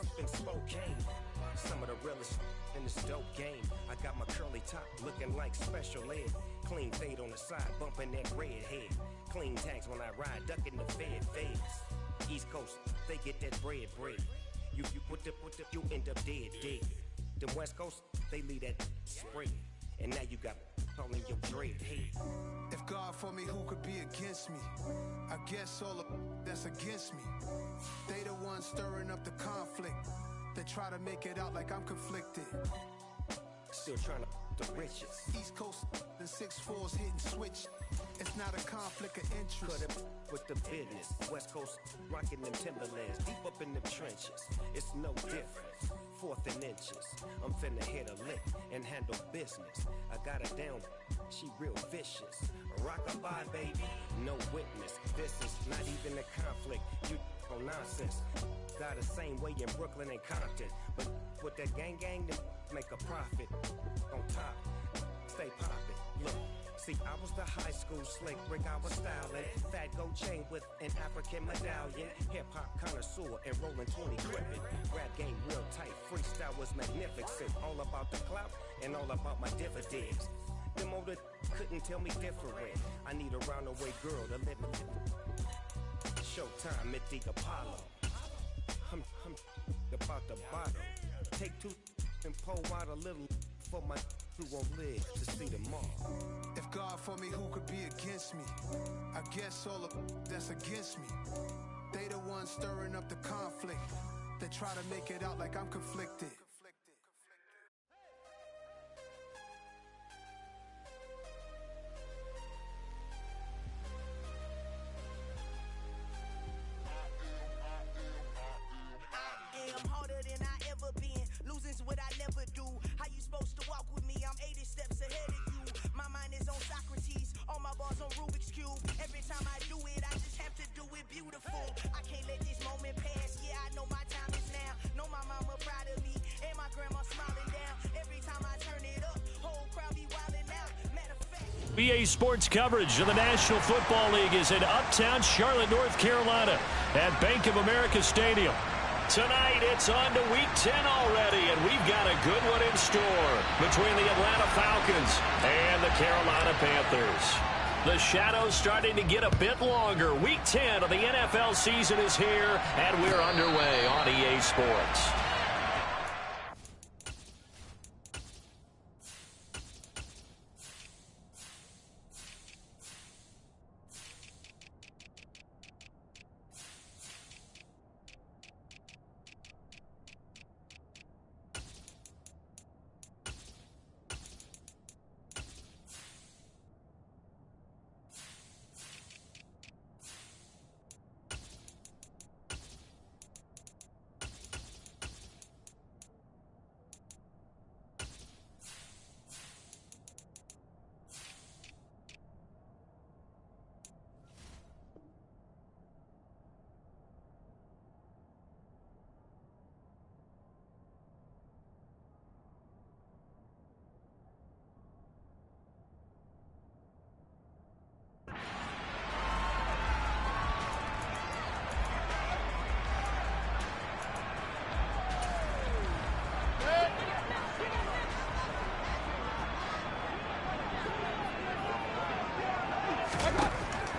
up in Spokane. Some of the realest in this dope game. I got my curly top looking like special ed. Clean fade on the side, bumping that red head. Clean tags when I ride, ducking the feds. East Coast, they get that bread. You put the, you end up dead. Them West Coast, they leave that spread. And now you got all in your dread head. If God for me, who could be against me? I guess all of that's against me. They the ones stirring up the conflict. They try to make it out like I'm conflicted. Still trying to the riches. East Coast, the 6'4's hitting switch. It's not a conflict of interest. Cut it with the business. West Coast rocking them Timberlands, deep up in them trenches. It's no difference. 4th and inches. I'm finna hit a lick and handle business. I got her down, she real vicious. Rock-a-bye, baby, no witness. This is not even a conflict. You on nonsense. Got the same way in Brooklyn and Compton. But with that gang, then make a profit. On top, stay poppin'. Look. See, I was the high school slick Rick, I was styling. Fat gold chain with an African medallion. Hip-hop connoisseur and rolling 20 gripping. Rap game real tight, freestyle was magnificent. All about the clout and all about my dividends. Them older couldn't tell me different. I need a roundaway girl to live in. Showtime at the Apollo. I'm about the bottle. Take 2 and pour out a little for my who won't live to see tomorrow. If God for me, who could be against me? I guess all of that's against me. They the ones stirring up the conflict. They try to make it out like I'm conflicted. I am harder than I ever been. Losing's what I never do. How you supposed to walk with me? I'm 80 steps ahead of you. My mind is on Socrates. All my bars on Rubik's Cube. Every time I do it, I just have to do it beautiful. I can't let this moment pass. Yeah, I know my time is now. Know my mama proud of me. And my grandma smiling down. Every time I turn it up, whole crowd be wilding out. Matter of fact. BA Sports coverage of the National Football League is in Uptown Charlotte, North Carolina at Bank of America Stadium. Tonight, it's on to Week 10 already, and we've got a good one in store between the Atlanta Falcons and the Carolina Panthers. The shadow's starting to get a bit longer. Week 10 of the NFL season is here, and we're underway on EA Sports.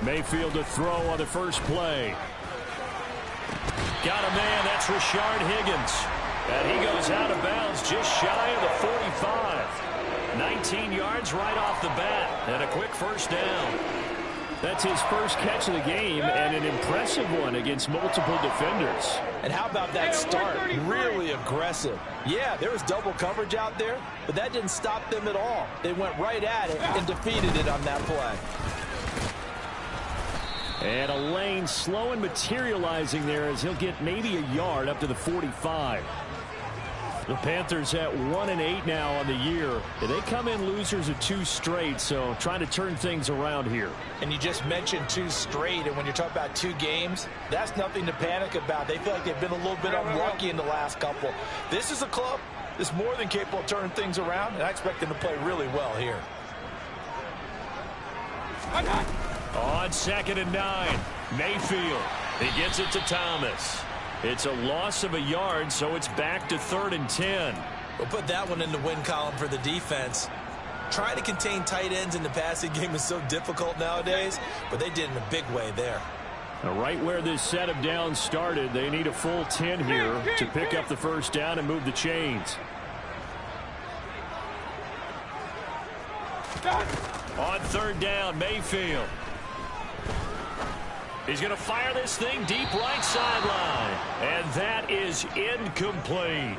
Mayfield to throw on the first play. Got a man, that's Rashard Higgins. And he goes out of bounds just shy of the 45. 19 yards right off the bat, and a quick first down. That's his first catch of the game, and an impressive one against multiple defenders. And how about that start? Really aggressive. Yeah, there was double coverage out there, but that didn't stop them at all. They went right at it and defeated it on that play. And a lane slow and materializing there as he'll get maybe a yard up to the 45. The Panthers at 1-8 now on the year. They come in losers of 2 straight, so trying to turn things around here. And you just mentioned 2 straight, and when you're talking about 2 games, that's nothing to panic about. They feel like they've been a little bit unlucky in the last couple. This is a club that's more than capable of turning things around, and I expect them to play really well here. On 2nd and 9, Mayfield. He gets it to Thomas. It's a loss of a yard, so it's back to 3rd and 10. We'll put that one in the win column for the defense. Trying to contain tight ends in the passing game is so difficult nowadays, but they did in a big way there. Now, right where this set of downs started, they need a full 10 here to pick up the first down and move the chains. On 3rd down, Mayfield. He's going to fire this thing deep right sideline. And that is incomplete.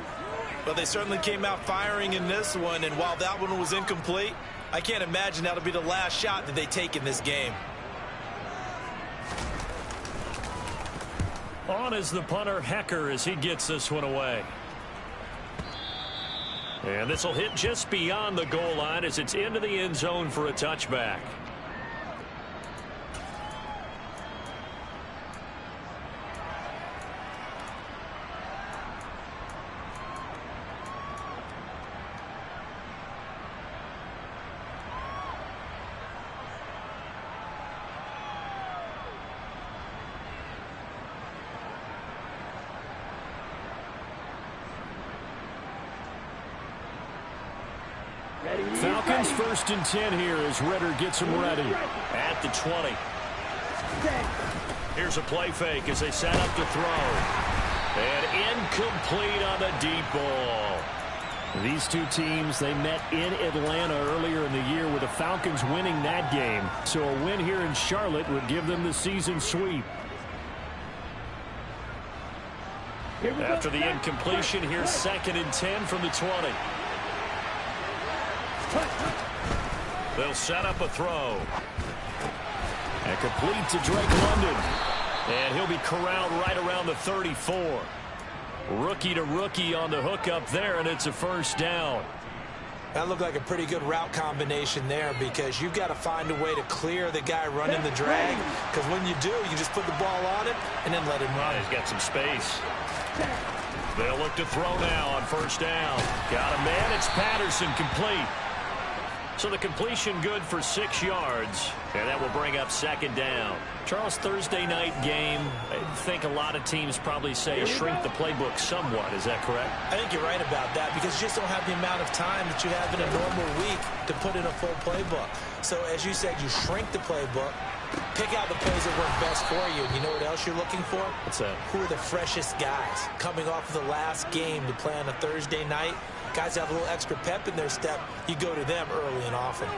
Well, they certainly came out firing in this one, and while that one was incomplete, I can't imagine that'll be the last shot that they take in this game. On is the punter, Hecker, as he gets this one away. And this will hit just beyond the goal line as it's into the end zone for a touchback. Falcons 1st and 10 here as Ritter gets them ready. At the 20. Here's a play fake as they set up to throw. And incomplete on the deep ball. These two teams, they met in Atlanta earlier in the year with the Falcons winning that game. So a win here in Charlotte would give them the season sweep. After the incompletion, here's 2nd and 10 from the 20. They'll set up a throw. And complete to Drake London. And he'll be corralled right around the 34. Rookie to rookie on the hookup there, and it's a first down. That looked like a pretty good route combination there because you've got to find a way to clear the guy running the drag, because when you do, you just put the ball on him and then let him run. He's got some space. They'll look to throw now on 1st down. Got a man. It's Patterson, complete. So the completion good for 6 yards, and that will bring up 2nd down. Charles, Thursday night game, I think a lot of teams probably say shrink the playbook somewhat. Is that correct? I think you're right about that because you just don't have the amount of time that you have in a normal week to put in a full playbook. So as you said, you shrink the playbook, pick out the plays that work best for you. And you know what else you're looking for? What's that? Who are the freshest guys coming off of the last game to play on a Thursday night? Guys have a little extra pep in their step. You go to them early and often.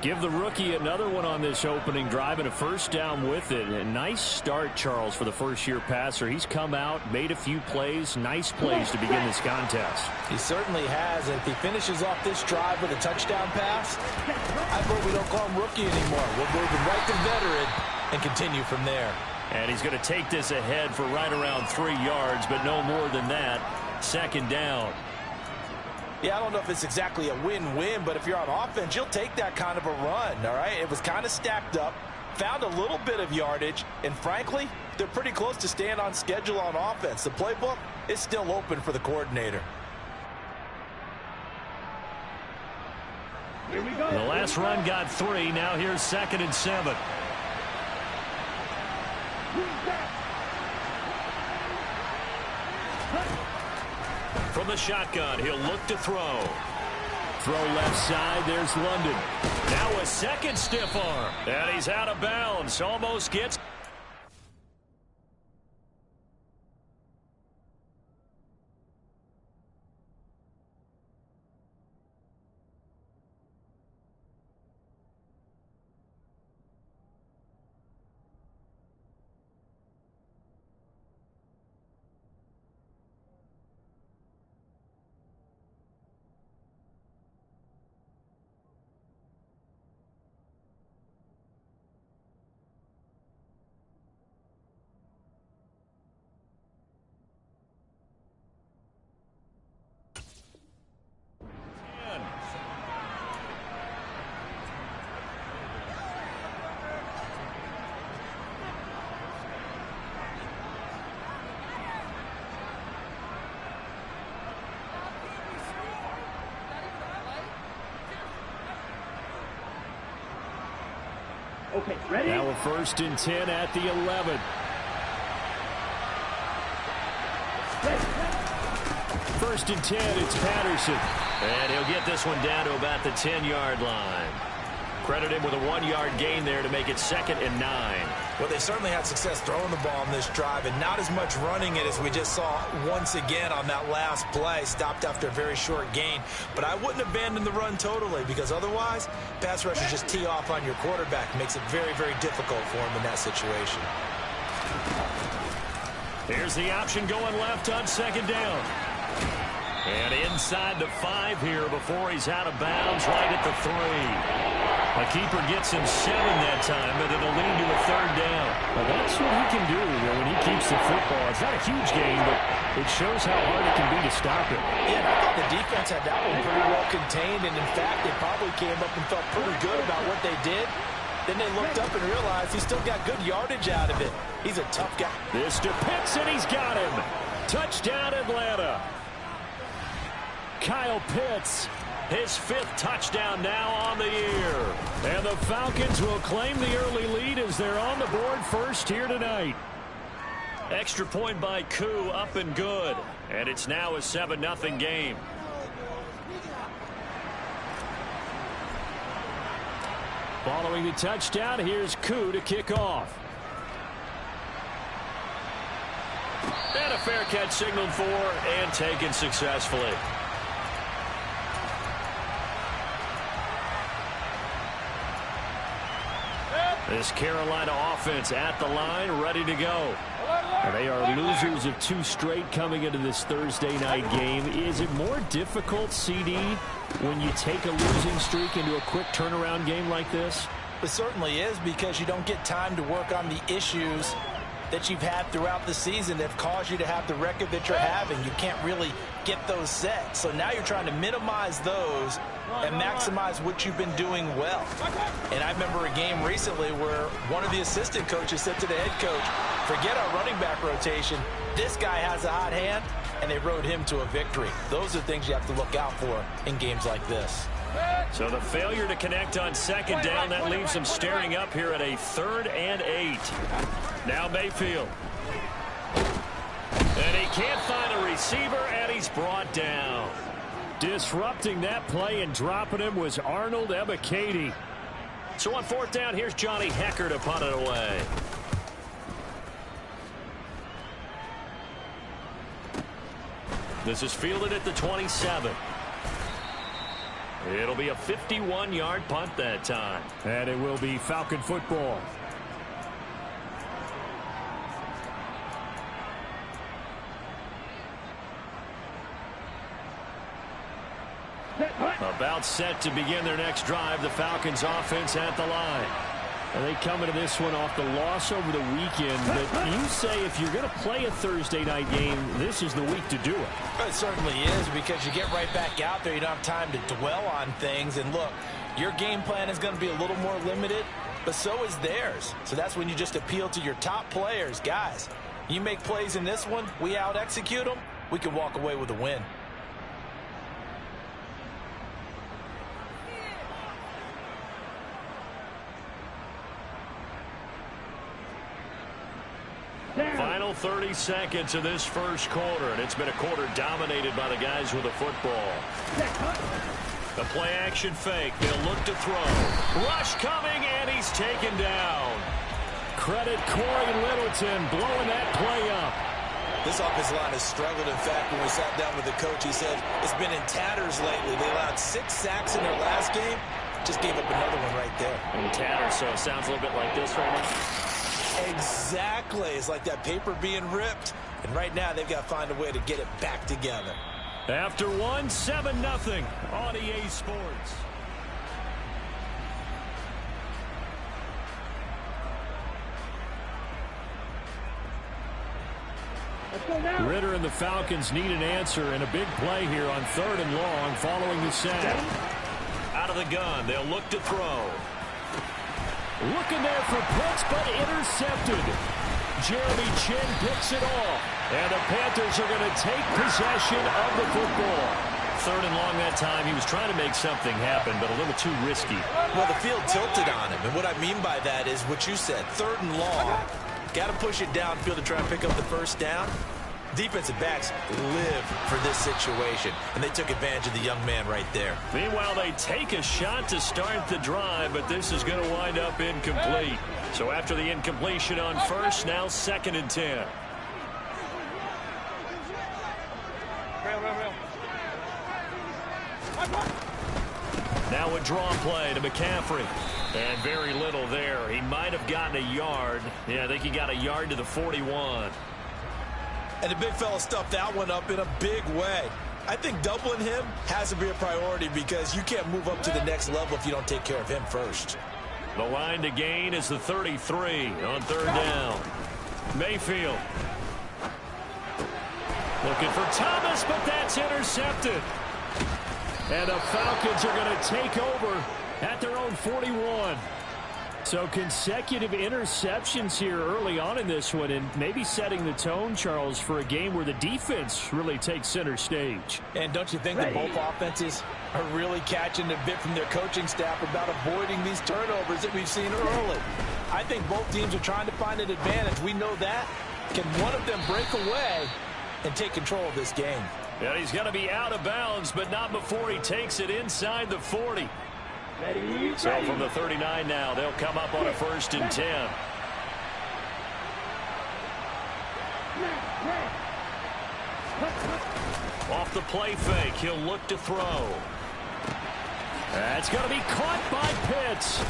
Give the rookie another one on this opening drive and a first down with it. A nice start, Charles, for the first-year passer. He's come out, made a few plays, nice plays to begin this contest. He certainly has. And if he finishes off this drive with a touchdown pass, I vote we don't call him rookie anymore. We'll move him right to veteran and continue from there. And he's going to take this ahead for right around 3 yards, but no more than that. 2nd down. Yeah, I don't know if it's exactly a win-win, but if you're on offense, you'll take that kind of a run, all right? It was kind of stacked up, found a little bit of yardage, and frankly, they're pretty close to staying on schedule on offense. The playbook is still open for the coordinator. Here we go. The last run got 3. Now here's 2nd and 7. From the shotgun, he'll look to throw. Throw left side, there's London. Now a second stiff arm. And he's out of bounds. Almost gets... Okay, ready? Now a 1st and 10 at the 11. 1st and 10. It's Patterson. And he'll get this one down to about the 10-yard line. Credit him with a 1-yard gain there to make it 2nd and 9. Well, they certainly had success throwing the ball on this drive, and not as much running it as we just saw once again on that last play. Stopped after a very short gain. But I wouldn't abandon the run totally, because otherwise, pass rushers just tee off on your quarterback. Makes it very, very difficult for him in that situation. Here's the option going left on 2nd down. And inside the 5 here before he's out of bounds, right at the 3. A keeper gets him 7 that time, but it'll lead to a 3rd down. Well, that's what he can do when he keeps the football. It's not a huge gain, but it shows how hard it can be to stop it. Yeah, and I thought the defense had that one pretty well contained, and in fact, they probably came up and felt pretty good about what they did. Then they looked up and realized he still got good yardage out of it. He's a tough guy. This to Pitts, and he's got him. Touchdown, Atlanta. Kyle Pitts. His 5th touchdown now on the year. And the Falcons will claim the early lead as they're on the board first here tonight. Extra point by Koo, up and good. And it's now a 7-0 game. Following the touchdown, here's Koo to kick off. And a fair catch signaled for and taken successfully. This Carolina offense at the line, ready to go. They are losers of 2 straight coming into this Thursday night game. Is it more difficult, CD, when you take a losing streak into a quick turnaround game like this? It certainly is, because you don't get time to work on the issues that you've had throughout the season that have caused you to have the record that you're having. You can't really get those set. So now you're trying to minimize those and maximize what you've been doing well. And I remember a game recently where one of the assistant coaches said to the head coach, forget our running back rotation. This guy has a hot hand, and they rode him to a victory. Those are things you have to look out for in games like this. So the failure to connect on 2nd down, that leaves them staring up here at a 3rd and 8. Now Mayfield. And he can't find a receiver, and he's brought down. Disrupting that play and dropping him was Arnold Ebiketie. So on 4th down, here's Johnny Hekker to punt it away. This is fielded at the 27. It'll be a 51-yard punt that time. And it will be Falcon football. About set to begin their next drive. The Falcons offense at the line. And they come into this one off the loss over the weekend. But you say if you're going to play a Thursday night game, this is the week to do it. It certainly is, because you get right back out there. You don't have time to dwell on things. And look, your game plan is going to be a little more limited, but so is theirs. So that's when you just appeal to your top players. Guys, you make plays in this one, we out-execute them, we can walk away with a win. Final 30 seconds of this first quarter, and it's been a quarter dominated by the guys with the football. The play-action fake. They'll look to throw. Rush coming, and he's taken down. Credit Corey Littleton blowing that play up. This offensive line has struggled. In fact, when we sat down with the coach, he said it's been in tatters lately. They allowed 6 sacks in their last game. Just gave up another one right there. In tatters, so it sounds a little bit like this right now. Exactly. It's like that paper being ripped. And right now, they've got to find a way to get it back together. After 7-0 on EA Sports. Ritter and the Falcons need an answer, and a big play here on 3rd and long following the sack. Out of the gun, they'll look to throw. Looking there for Pitts, but intercepted. Jeremy Chinn picks it off. And the Panthers are going to take possession of the football. 3rd and long that time. He was trying to make something happen, but a little too risky. Well, the field tilted on him. And what I mean by that is what you said. 3rd and long. Got to push it downfield to try and pick up the first down. Defensive backs live for this situation, and they took advantage of the young man right there. Meanwhile, they take a shot to start the drive, but this is going to wind up incomplete. So after the incompletion on first, now 2nd and 10. Now a draw play to McCaffrey. And very little there. He might have gotten a yard. Yeah, I think he got a yard to the 41. And the big fella stuffed that one up in a big way. I think doubling him has to be a priority because you can't move up to the next level if you don't take care of him first. The line to gain is the 33 on 3rd down. Mayfield. Looking for Thomas, but that's intercepted. And the Falcons are going to take over at their own 41. So consecutive interceptions here early on in this one, and maybe setting the tone, Charles, for a game where the defense really takes center stage. And don't you think that both offenses are really catching a bit from their coaching staff about avoiding these turnovers that we've seen early? I think both teams are trying to find an advantage. We know that. Can one of them break away and take control of this game? Yeah, he's going to be out of bounds, but not before he takes it inside the 40. So from the 39 now, they'll come up on a 1st and 10. Off the play fake, he'll look to throw. That's going to be caught by Pitts.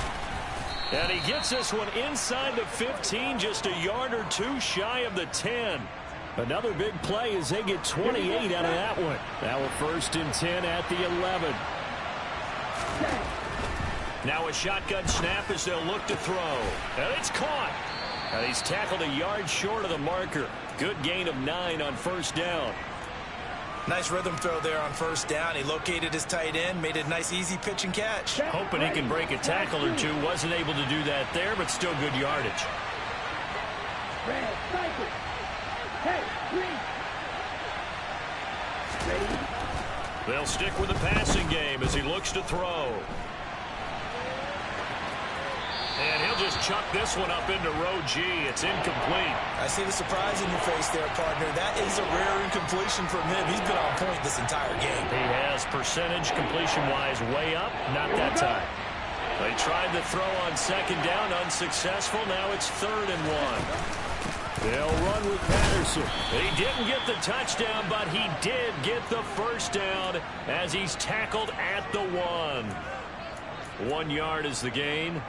And he gets this one inside the 15, just a yard or two shy of the 10. Another big play as they get 28 out of that one. Now a 1st and 10 at the 11. Now a shotgun snap as they'll look to throw. And it's caught. And he's tackled a yard short of the marker. Good gain of 9 on 1st down. Nice rhythm throw there on 1st down. He located his tight end, made a nice easy pitch and catch. Hoping he can break a tackle or two. Wasn't able to do that there, but still good yardage. They'll stick with the passing game as he looks to throw. And he'll just chuck this one up into row G. It's incomplete. I see the surprise in your face there, partner. That is a rare incompletion from him. He's been on point this entire game. He has percentage completion-wise way up. Not that time. They tried the throw on 2nd down. Unsuccessful. Now it's 3rd and 1. They'll run with Patterson. He didn't get the touchdown, but he did get the 1st down as he's tackled at the 1. 1 yard is the gain.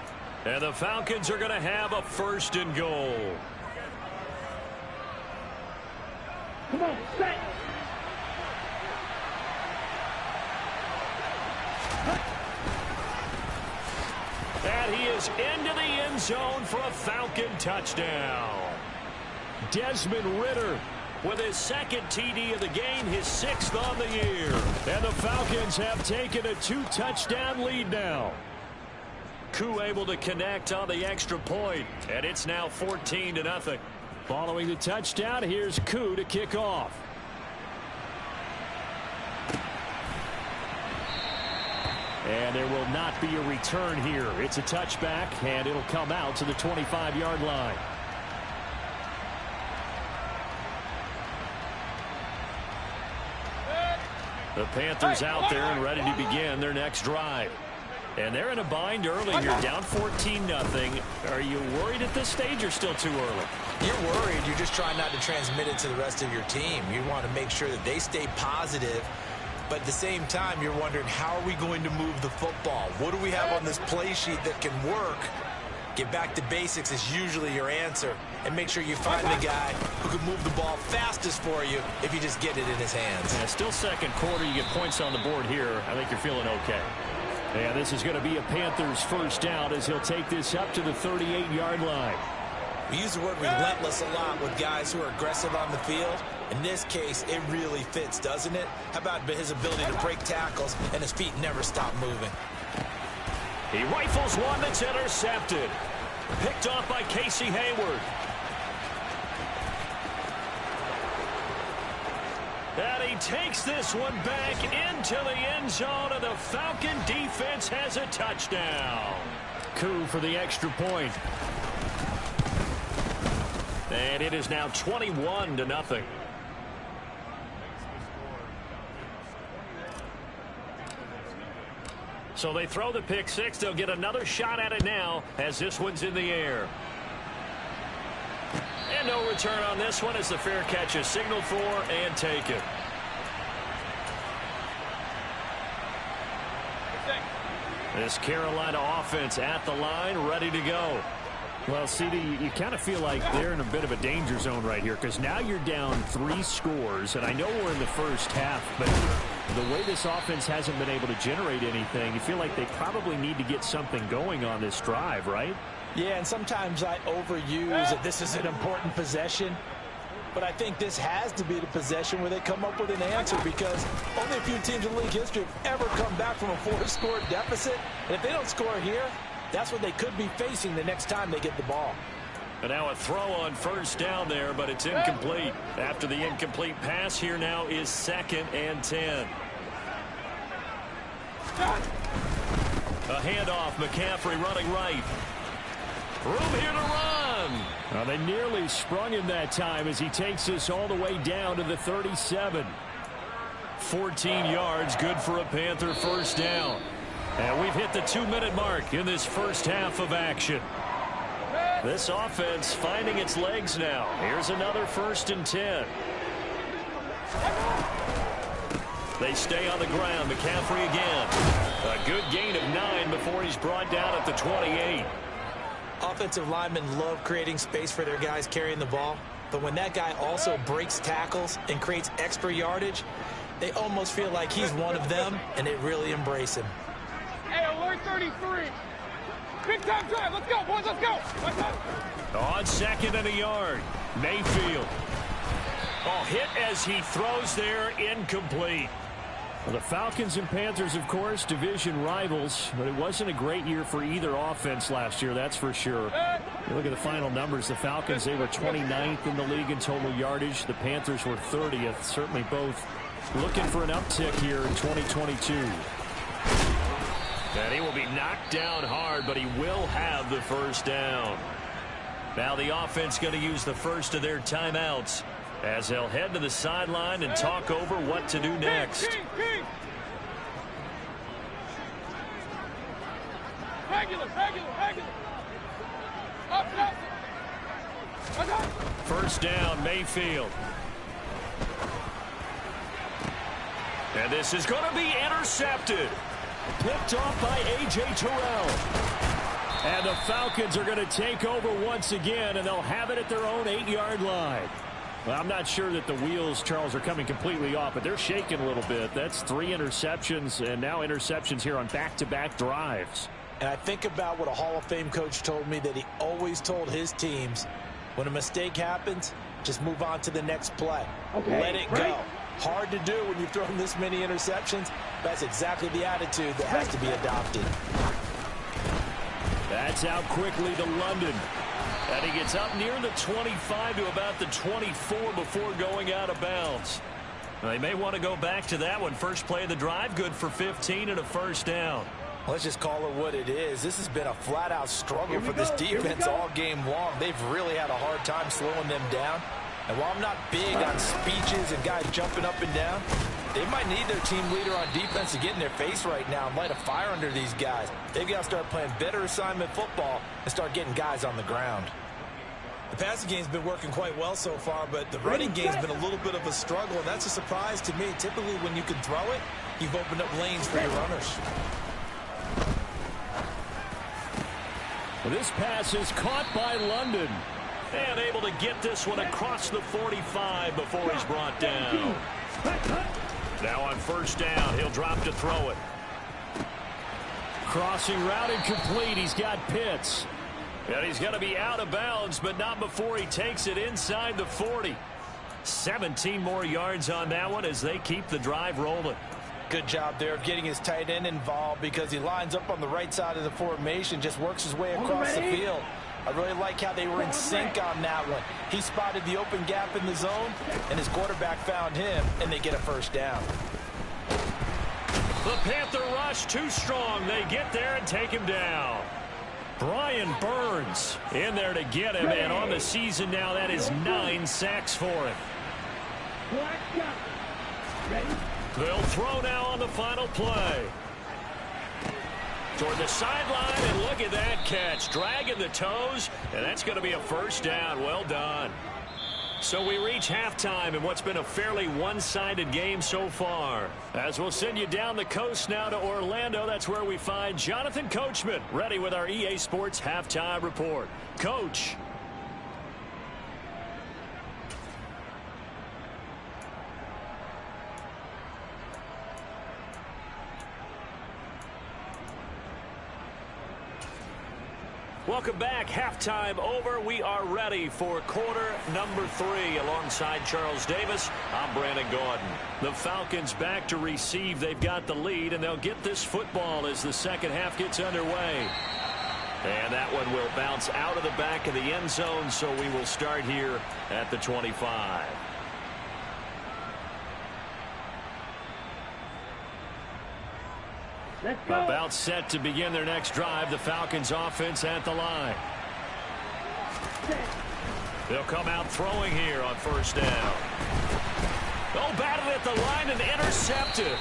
And the Falcons are going to have a 1st and goal. Come on, set. And he is into the end zone for a Falcon touchdown. Desmond Ridder with his 2nd TD of the game, his 6th on the year. And the Falcons have taken a 2-touchdown lead now. Koo able to connect on the extra point, and it's now 14-0. Following the touchdown, here's Koo to kick off. And there will not be a return here. It's a touchback, and it'll come out to the 25-yard line. The Panthers out there and ready to begin their next drive. And they're in a bind early here, down 14-0. Are you worried at this stage or still too early? You're worried. You're just trying not to transmit it to the rest of your team. You want to make sure that they stay positive. But at the same time, you're wondering, how are we going to move the football? What do we have on this play sheet that can work? Get back to basics is usually your answer. And make sure you find the guy who can move the ball fastest for you if you just get it in his hands. Yeah, still 2nd quarter. You get points on the board here. I think you're feeling okay. And this is going to be a Panthers 1st down as he'll take this up to the 38-yard line. We use the word relentless a lot with guys who are aggressive on the field. In this case, it really fits, doesn't it? How about his ability to break tackles and his feet never stop moving? He rifles one that's intercepted. Picked off by Casey Hayward. And he takes this one back into the end zone, and the Falcon defense has a touchdown. Koo for the extra point. And it is now 21-0. So they throw the pick six. They'll get another shot at it now as this one's in the air. And no return on this one as the fair catch is signaled for and taken. This Carolina offense at the line, ready to go. Well, CD, you kind of feel like they're in a bit of a danger zone right here because now you're down 3 scores, and I know we're in the first half, but the way this offense hasn't been able to generate anything, you feel like they probably need to get something going on this drive, right? Yeah, and sometimes I overuse that this is an important possession. But I think this has to be the possession where they come up with an answer because only a few teams in league history have ever come back from a 4-score deficit. And if they don't score here, that's what they could be facing the next time they get the ball. And now a throw on first down there, but it's incomplete. After the incomplete pass, here now is 2nd and 10. A handoff, McCaffrey running right. Room here to run. Well, they nearly sprung him that time as he takes this all the way down to the 37. 14 yards, good for a Panther first down. And we've hit the 2-minute mark in this first half of action. This offense finding its legs now. Here's another 1st and 10. They stay on the ground. McCaffrey again. A good gain of 9 before he's brought down at the 28. Offensive linemen love creating space for their guys carrying the ball, but when that guy also breaks tackles and creates extra yardage, they almost feel like he's one of them, and they really embrace him. Hey, alert 33. Big time drive. Let's go, boys. Let's go. On 2nd and a yard, Mayfield. Oh, hit as he throws there, incomplete. Well, the Falcons and Panthers, of course, division rivals, but it wasn't a great year for either offense last year, that's for sure. You look at the final numbers, the Falcons, they were 29th in the league in total yardage. The Panthers were 30th, certainly both looking for an uptick here in 2022. And he will be knocked down hard, but he will have the first down. Now the offense going to use the first of their timeouts as they'll head to the sideline and talk over what to do next. Regular. Up. First down, Mayfield. And this is going to be intercepted. Picked off by A.J. Terrell. And the Falcons are going to take over once again, and they'll have it at their own 8-yard line. Well, I'm not sure that the wheels, Charles, are coming completely off, but they're shaking a little bit. That's 3 interceptions, and now interceptions here on back-to-back drives. And I think about what a Hall of Fame coach told me that he always told his teams, when a mistake happens, just move on to the next play. Okay, let it go. Hard to do when you've thrown this many interceptions. That's exactly the attitude that has to be adopted. That's out quickly to London. And he gets up near the 25 to about the 24 before going out of bounds. They may want to go back to that one. First play of the drive, good for 15 and a first down. Let's just call it what it is. This has been a flat-out struggle for this defense all game long. They've really had a hard time slowing them down. And while I'm not big on speeches and guys jumping up and down, they might need their team leader on defense to get in their face right now and light a fire under these guys. They've got to start playing better assignment football and start getting guys on the ground. The passing game's been working quite well so far, but the running game's been a little bit of a struggle, and that's a surprise to me. Typically, when you can throw it, you've opened up lanes for your runners. Well, this pass is caught by London. And able to get this one across the 45 before he's brought down. Now on first down, he'll drop to throw it. Crossing route incomplete. He's got Pitts. And he's going to be out of bounds, but not before he takes it inside the 40. 17 more yards on that one as they keep the drive rolling. Good job there of getting his tight end involved because he lines up on the right side of the formation, just works his way across the field. I really like how they were in sync on that one. He spotted the open gap in the zone, and his quarterback found him, and they get a first down. The Panther rush too strong. They get there and take him down. Brian Burns in there to get him, and on the season now, that is 9 sacks for him. They'll throw now on the final play. Toward the sideline, and look at that catch. Dragging the toes, and that's going to be a first down. Well done. So we reach halftime in what's been a fairly one-sided game so far. As we'll send you down the coast now to Orlando, that's where we find Jonathan Coachman, ready with our EA Sports Halftime Report. Coach. Welcome back. Halftime over. We are ready for quarter number 3. Alongside Charles Davis, I'm Brandon Gaudin. The Falcons back to receive. They've got the lead, and they'll get this football as the second half gets underway. And that one will bounce out of the back of the end zone, so we will start here at the 25. About set to begin their next drive. The Falcons offense at the line. They'll come out throwing here on first down. Oh, batted at the line and intercepted.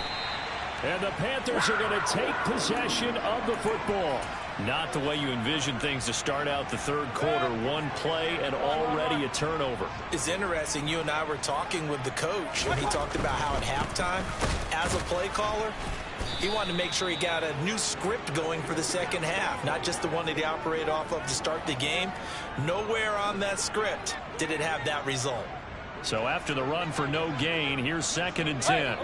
And the Panthers are going to take possession of the football. Not the way you envision things to start out the third quarter. One play and already a turnover. It's interesting. You and I were talking with the coach, and he talked about how at halftime, as a play caller, he wanted to make sure he got a new script going for the second half, not just the one that he operated off of to start the game. Nowhere on that script did it have that result. So after the run for no gain, here's 2nd and 10.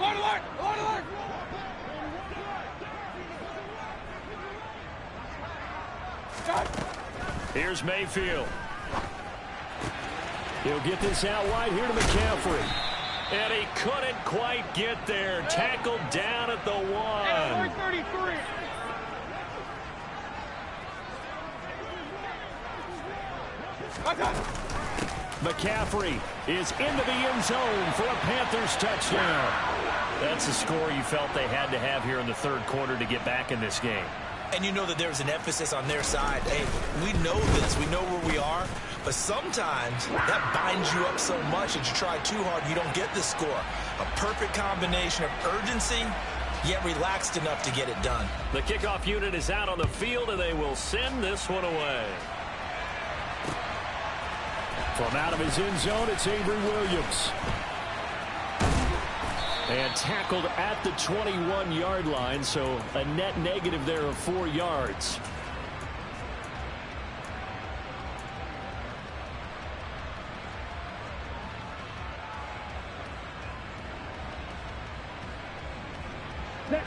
Here's Mayfield. He'll get this out wide here to McCaffrey. And he couldn't quite get there. Tackled down at the 1. 33. McCaffrey is into the end zone for a Panthers touchdown. That's the score you felt they had to have here in the third quarter to get back in this game. And you know that there's an emphasis on their side. Hey, we know this. We know where we are. But sometimes that binds you up so much that you try too hard, you don't get the score. A perfect combination of urgency, yet relaxed enough to get it done. The kickoff unit is out on the field, and they will send this one away. From out of his end zone, it's Avery Williams. And tackled at the 21-yard line, so a net negative there of 4 yards.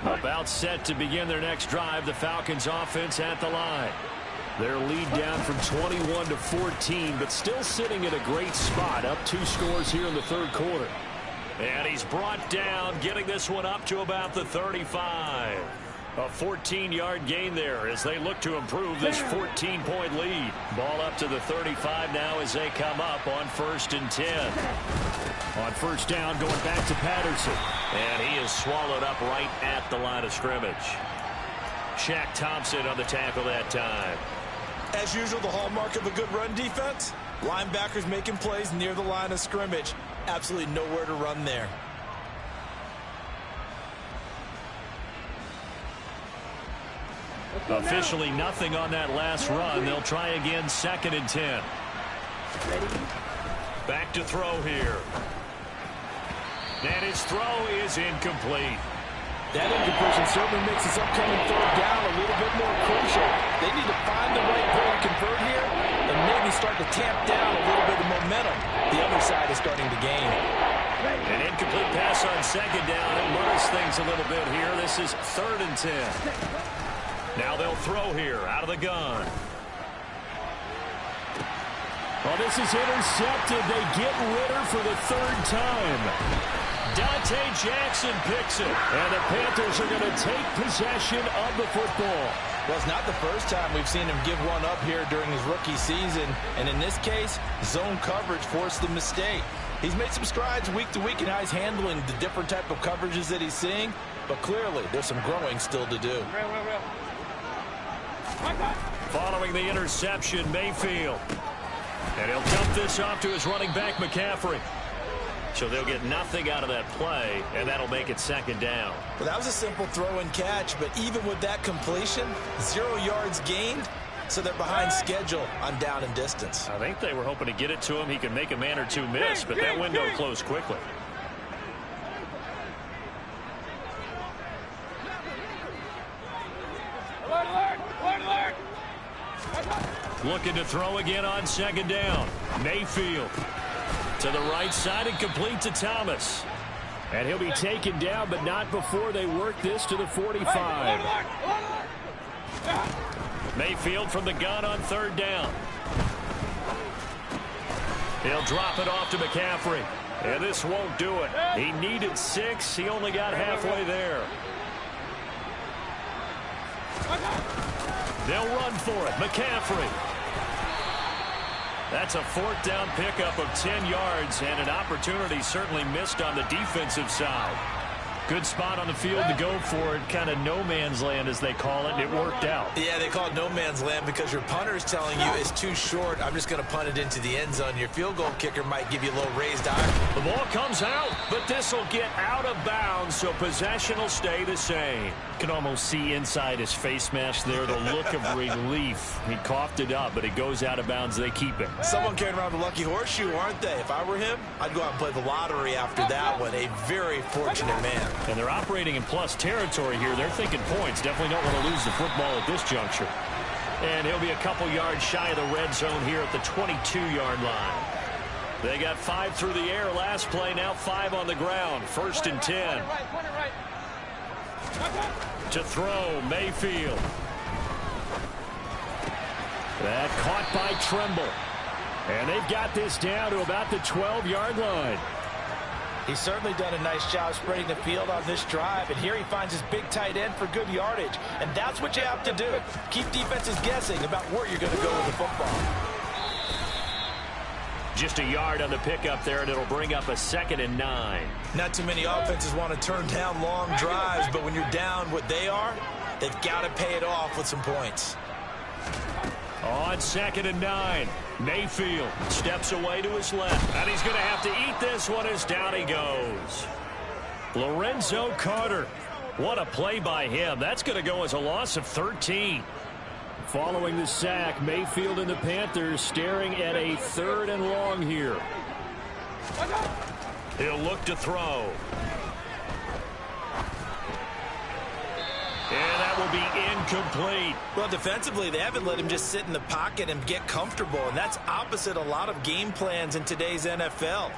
About set to begin their next drive. The Falcons offense at the line. Their lead down from 21 to 14, but still sitting at a great spot. Up 2 scores here in the third quarter. And he's brought down, getting this one up to about the 35. A 14-yard gain there as they look to improve this 14-point lead. Ball up to the 35 now as they come up on 1st and 10. On first down, going back to Patterson. And he is swallowed up right at the line of scrimmage. Shaq Thompson on the tackle that time. As usual, the hallmark of a good run defense, linebackers making plays near the line of scrimmage. Absolutely nowhere to run there. Officially nothing on that last run. They'll try again, 2nd and 10. Back to throw here. And his throw is incomplete. That incompletion certainly makes this upcoming third down a little bit more crucial. They need to find the right play to convert here and maybe start to tamp down a little bit of momentum. The other side is starting to gain. An incomplete pass on 2nd down. It muddies things a little bit here. This is 3rd and 10. Now they'll throw here out of the gun. Well, this is intercepted. They get Ritter for the 3rd time. Dante Jackson picks it. And the Panthers are going to take possession of the football. Well, it's not the first time we've seen him give one up here during his rookie season. And in this case, zone coverage forced the mistake. He's made some strides week to week in how he's handling the different type of coverages that he's seeing. But clearly, there's some growing still to do. Following the interception, Mayfield. And he'll dump this off to his running back, McCaffrey. So they'll get nothing out of that play, and that'll make it second down. Well, that was a simple throw and catch, but even with that completion, 0 yards gained, so they're behind schedule on down and distance. I think they were hoping to get it to him. He can make a man or two miss, but that window closed quickly. Looking to throw again on second down. Mayfield to the right side and complete to Thomas. And he'll be taken down, but not before they work this to the 45. Mayfield from the gun on third down. He'll drop it off to McCaffrey. And this won't do it. He needed 6. He only got halfway there. They'll run for it. McCaffrey. That's a 4th down pickup of 10 yards and an opportunity certainly missed on the defensive side. Good spot on the field to go for it. Kind of no man's land, as they call it, and it worked out. Yeah, they call it no man's land because your punter is telling you it's too short. I'm just going to punt it into the end zone. Your field goal kicker might give you a little raised eye. The ball comes out, but this will get out of bounds, so possession will stay the same. Can almost see inside his face mask there the look of relief. He coughed it up, but it goes out of bounds. They keep it. Someone carrying around the lucky horseshoe, aren't they? If I were him, I'd go out and play the lottery after that one. A very fortunate man. And they're operating in plus territory here. They're thinking points. Definitely don't want to lose the football at this juncture. And he'll be a couple yards shy of the red zone here at the 22-yard line. They got 5 through the air last play, now 5 on the ground. 1st and 10. To throw, Mayfield. That caught by Tremble. And they've got this down to about the 12-yard line. He's certainly done a nice job spreading the field on this drive, and here he finds his big tight end for good yardage. And that's what you have to do. Keep defenses guessing about where you're going to go with the football. Just a yard on the pickup there, and it'll bring up a 2nd and 9. Not too many offenses want to turn down long drives, but when you're down what they are, they've got to pay it off with some points. On 2nd and 9, Mayfield steps away to his left, and he's going to have to eat this one as down he goes. Lorenzo Carter. What a play by him. That's going to go as a loss of 13. Following the sack, Mayfield and the Panthers staring at a 3rd and long here. He'll look to throw. And that will be incomplete. Well, defensively, they haven't let him just sit in the pocket and get comfortable, and that's opposite a lot of game plans in today's NFL.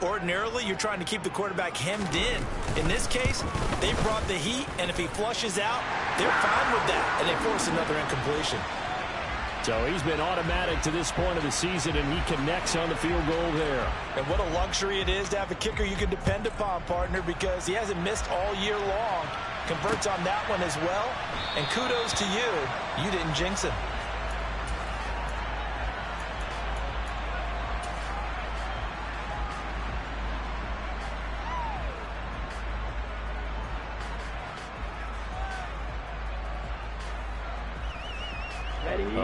Ordinarily, you're trying to keep the quarterback hemmed in. In this case, they brought the heat, and if he flushes out, they're fine with that, and they force another incompletion. So he's been automatic to this point of the season, and he connects on the field goal there. And what a luxury it is to have a kicker you can depend upon, partner, because he hasn't missed all year long. Converts on that one as well, and kudos to you. You didn't jinx him.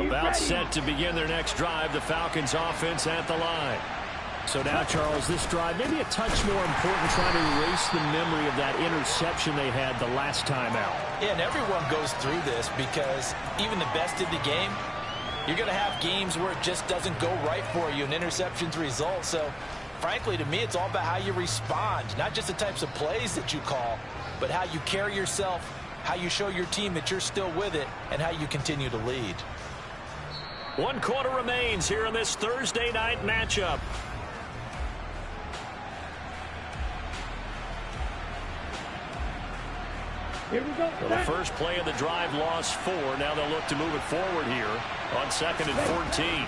About set to begin their next drive, the Falcons offense at the line. So now, Charles, this drive maybe a touch more important, trying to erase the memory of that interception they had the last time out. Yeah, and everyone goes through this because even the best in the game, you're going to have games where it just doesn't go right for you and interceptions result. So, frankly, to me, it's all about how you respond, not just the types of plays that you call, but how you carry yourself, how you show your team that you're still with it, and how you continue to lead. 1 quarter remains here in this Thursday night matchup. Here we go. Well, the first play of the drive lost 4. Now they'll look to move it forward here on 2nd and 14.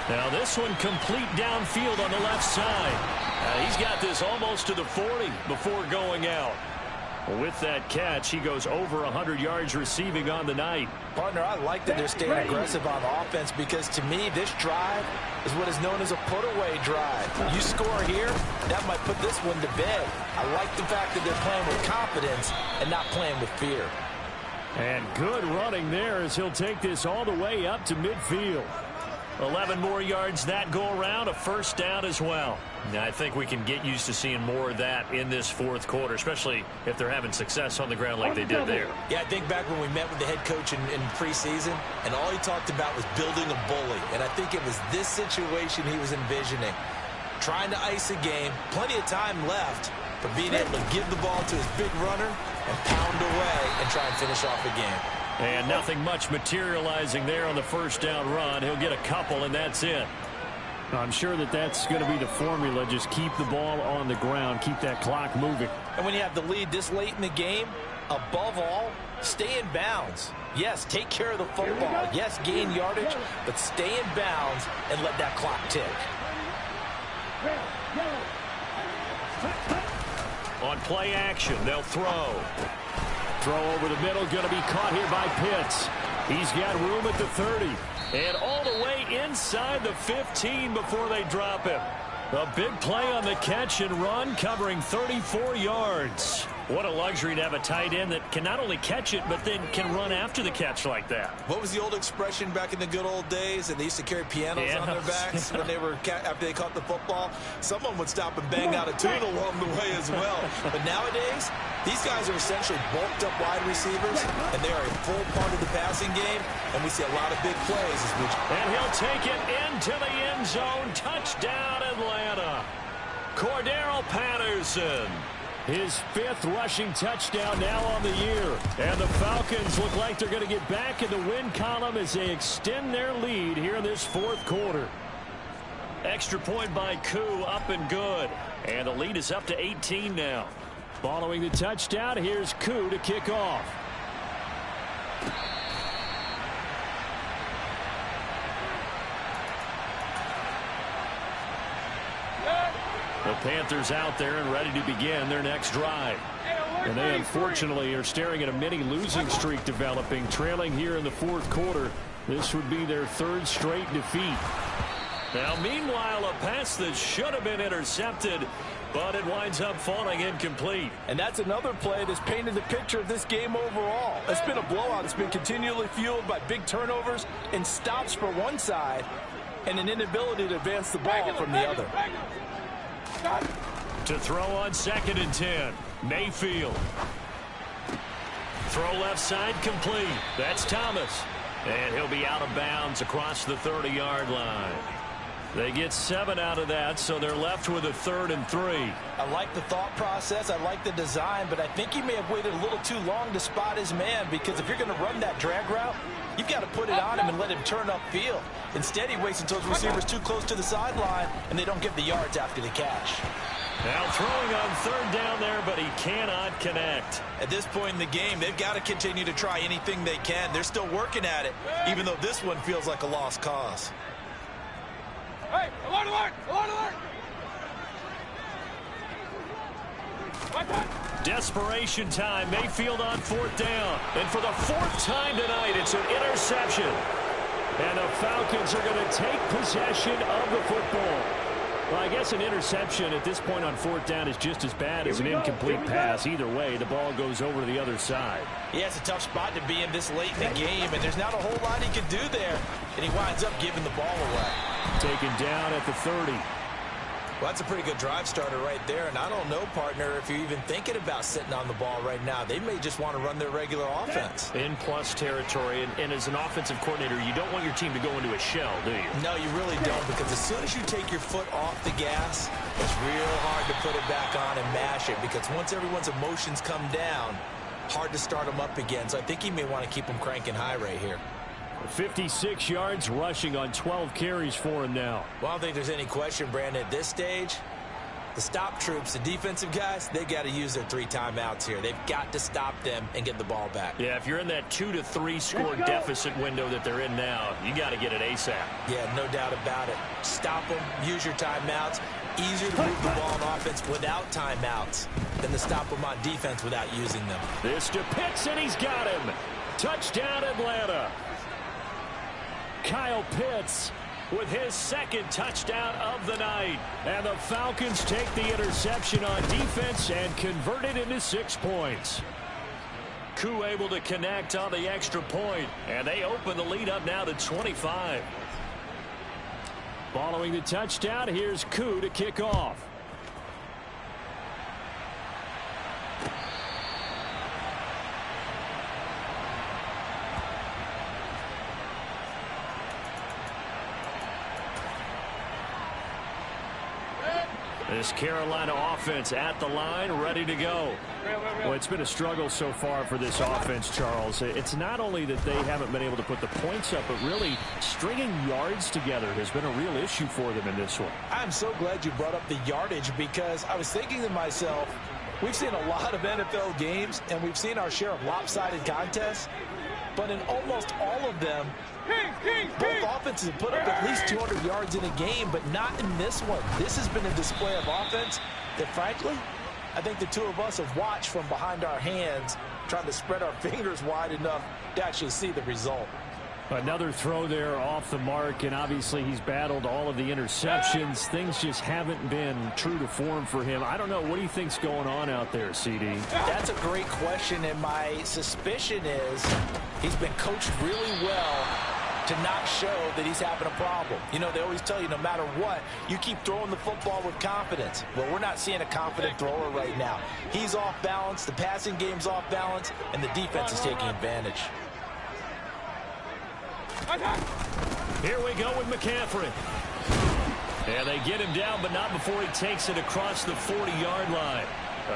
Now this one complete downfield on the left side. He's got this almost to the 40 before going out. With that catch, he goes over 100 yards receiving on the night. Partner, I like that they're staying aggressive on offense because, to me, this drive is what is known as a put-away drive. You score here, that might put this one to bed. I like the fact that they're playing with confidence and not playing with fear. And good running there as he'll take this all the way up to midfield. 11 more yards that go around, a first down as well. Now, I think we can get used to seeing more of that in this fourth quarter, especially if they're having success on the ground like they did there. Yeah, I think back when we met with the head coach in preseason, and all he talked about was building a bully. And I think it was this situation he was envisioning. Trying to ice a game, plenty of time left, but being able to give the ball to his big runner and pound away and try and finish off the game. And nothing much materializing there on the first down run. He'll get a couple, and that's it. I'm sure that that's going to be the formula. Just keep the ball on the ground. Keep that clock moving. And when you have the lead this late in the game, above all, stay in bounds. Yes, take care of the football. Yes, gain yardage, but stay in bounds and let that clock tick. On play action, they'll throw. Throw over the middle, going to be caught here by Pitts. He's got room at the 30. And all the way inside the 15 before they drop him. A big play on the catch and run, covering 34 yards. What a luxury to have a tight end that can not only catch it, but then can run after the catch like that. What was the old expression back in the good old days? And they used to carry pianos on their backs when they were after they caught the football. Someone would stop and bang out a tune along the way as well. But nowadays, these guys are essentially bulked up wide receivers, and they are a full part of the passing game. And we see a lot of big plays as we. And he'll take it into the end zone. Touchdown, Atlanta. Cordero Patterson. His 5th rushing touchdown now on the year. And the Falcons look like they're going to get back in the win column as they extend their lead here in this fourth quarter. Extra point by Koo, up and good. And the lead is up to 18 now. Following the touchdown, here's Koo to kick off. The Panthers out there and ready to begin their next drive. And they unfortunately are staring at a mini losing streak developing, trailing here in the fourth quarter. This would be their 3rd straight defeat. Now, meanwhile, a pass that should have been intercepted, but it winds up falling incomplete. And that's another play that's painted the picture of this game overall. It's been a blowout. It's been continually fueled by big turnovers and stops for one side and an inability to advance the ball from the other. To throw on 2nd and 10. Mayfield. Throw left side complete. That's Thomas. And he'll be out of bounds across the 30-yard line. They get 7 out of that, so they're left with a 3rd and 3. I like the thought process. I like the design, but I think he may have waited a little too long to spot his man, because if you're going to run that drag route, you've got to put it on him and let him turn upfield. Instead, he waits until his receiver's too close to the sideline, and they don't get the yards after the catch. Now throwing on 3rd down there, but he cannot connect. At this point in the game, they've got to continue to try anything they can. They're still working at it, even though this one feels like a lost cause. Hey, alert, alert, alert, alert! Desperation time. Mayfield on 4th down. And for the 4th time tonight, it's an interception. And the Falcons are going to take possession of the football. Well, I guess an interception at this point on 4th down is just as bad as an incomplete pass. Either way, the ball goes over to the other side. Yeah, it's a tough spot to be in this late in the game, and there's not a whole lot he can do there. And he winds up giving the ball away. Taken down at the 30. Well, that's a pretty good drive starter right there, and I don't know, partner, if you're even thinking about sitting on the ball right now. They may just want to run their regular offense. In plus territory, and as an offensive coordinator, you don't want your team to go into a shell, do you? No, you really don't, because as soon as you take your foot off the gas, it's real hard to put it back on and mash it, because once everyone's emotions come down, hard to start them up again. So I think he may want to keep them cranking high right here. 56 yards rushing on 12 carries for him now. Well, I don't think there's any question, Brandon, at this stage, the stop troops, the defensive guys, they got to use their 3 timeouts here. They've got to stop them and get the ball back. Yeah, if you're in that 2 to 3 score deficit window that they're in now, you got to get it ASAP. Yeah, no doubt about it. Stop them, use your timeouts. Easier to move the ball on offense without timeouts than to stop them on defense without using them. This to Pitts, and he's got him. Touchdown, Atlanta. Kyle Pitts with his 2nd touchdown of the night. And the Falcons take the interception on defense and convert it into 6 points. Koo able to connect on the extra point, and they open the lead up now to 25. Following the touchdown, here's Koo to kick off. This Carolina offense at the line, ready to go. Well, it's been a struggle so far for this offense, Charles. It's not only that they haven't been able to put the points up, but really stringing yards together has been a real issue for them in this one. I'm so glad you brought up the yardage, because I was thinking to myself, we've seen a lot of NFL games, and we've seen our share of lopsided contests, but in almost all of them, both offenses have put up at least 200 yards in a game, but not in this one. This has been a display of offense that, frankly, I think the two of us have watched from behind our hands, trying to spread our fingers wide enough to actually see the result. Another throw there off the mark, and obviously he's battled all of the interceptions. Things just haven't been true to form for him. I don't know. What do you think's going on out there, CD? That's a great question, and my suspicion is he's been coached really well to not show that he's having a problem. You know, they always tell you no matter what, you keep throwing the football with confidence. Well, we're not seeing a confident thrower right now. He's off balance, the passing game's off balance, and the defense is taking advantage. Here we go with McCaffrey. And they get him down, but not before he takes it across the 40-yard line.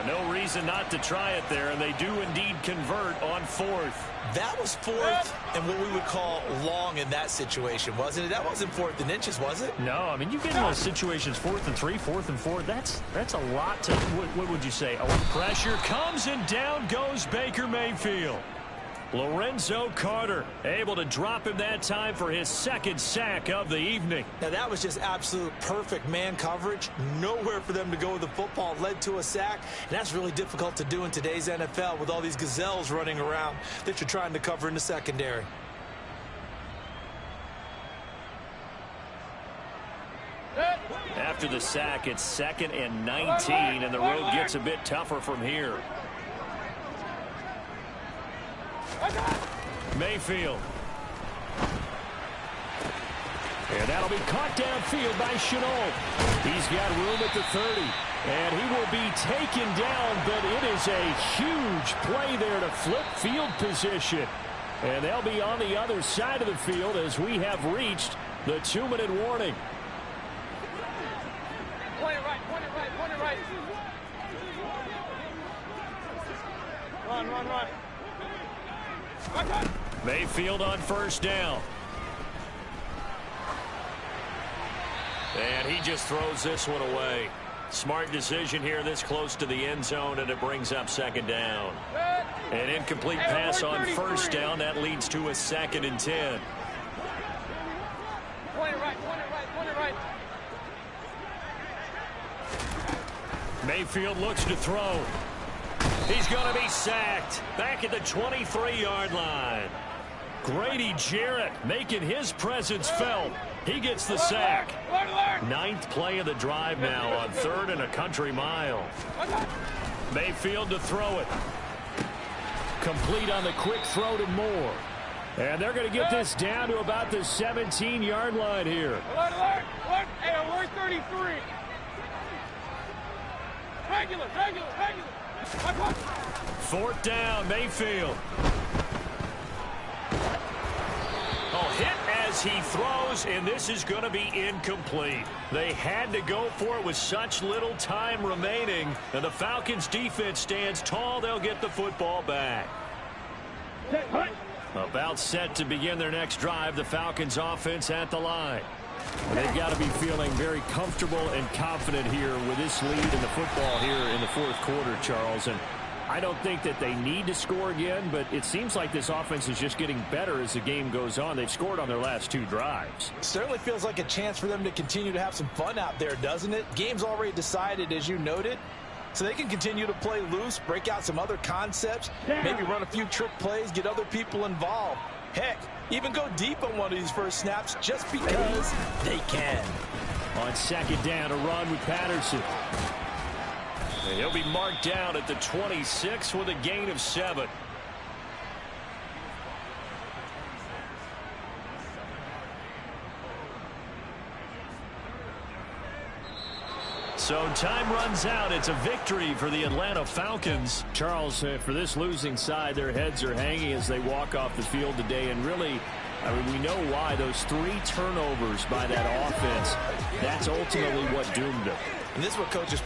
No reason not to try it there, and they do indeed convert on fourth. That was fourth and what we would call long in that situation, wasn't it? That wasn't fourth and inches, was it? No, I mean, you get in those situations, 4th and 3, 4th and 4. That's a lot to, what would you say? Pressure comes, and down goes Baker Mayfield. Lorenzo Carter able to drop him that time for his second sack of the evening. Now, that was just absolute perfect man coverage. Nowhere for them to go with the football. Led to a sack, and that's really difficult to do in today's NFL with all these gazelles running around that you're trying to cover in the secondary. After the sack, it's 2nd and 19, and the road gets a bit tougher from here. Mayfield. And that'll be caught downfield by Shenault. He's got room at the 30. And he will be taken down, but it is a huge play there to flip field position. And they'll be on the other side of the field as we have reached the 2-minute warning. Point it right, point it right, point it right. Run. Mayfield on first down. And he just throws this one away. Smart decision here this close to the end zone, and it brings up 2nd down. An incomplete pass on first down. That leads to a 2nd and 10. Point it right, point it right, point it right. Mayfield looks to throw. He's going to be sacked back at the 23-yard line. Grady Jarrett making his presence felt. He gets the sack. 9th play of the drive now on 3rd and a country mile. Mayfield to throw it. Complete on the quick throw to Moore. And they're going to get this down to about the 17-yard line here. Alert. Hey, alert 33. Regular. 4th down, Mayfield. Hit as he throws, and this is going to be incomplete. They had to go for it with such little time remaining, and the Falcons defense stands tall. They'll get the football back. About set to begin their next drive, the Falcons offense at the line. They've got to be feeling very comfortable and confident here with this lead in the football here in the 4th quarter, Charles. And I don't think that they need to score again, but it seems like this offense is just getting better as the game goes on. They've scored on their last 2 drives. Certainly feels like a chance for them to continue to have some fun out there, doesn't it? Game's already decided, as you noted, so they can continue to play loose, break out some other concepts, maybe run a few trick plays, get other people involved. Heck, even go deep on one of these first snaps just because they can. On 2nd down, a run with Patterson. And he'll be marked down at the 26 with a gain of 7. So time runs out. It's a victory for the Atlanta Falcons. Charles, for this losing side, their heads are hanging as they walk off the field today. And really, I mean, we know why. Those 3 turnovers by that offense, that's ultimately what doomed them. And this is what coaches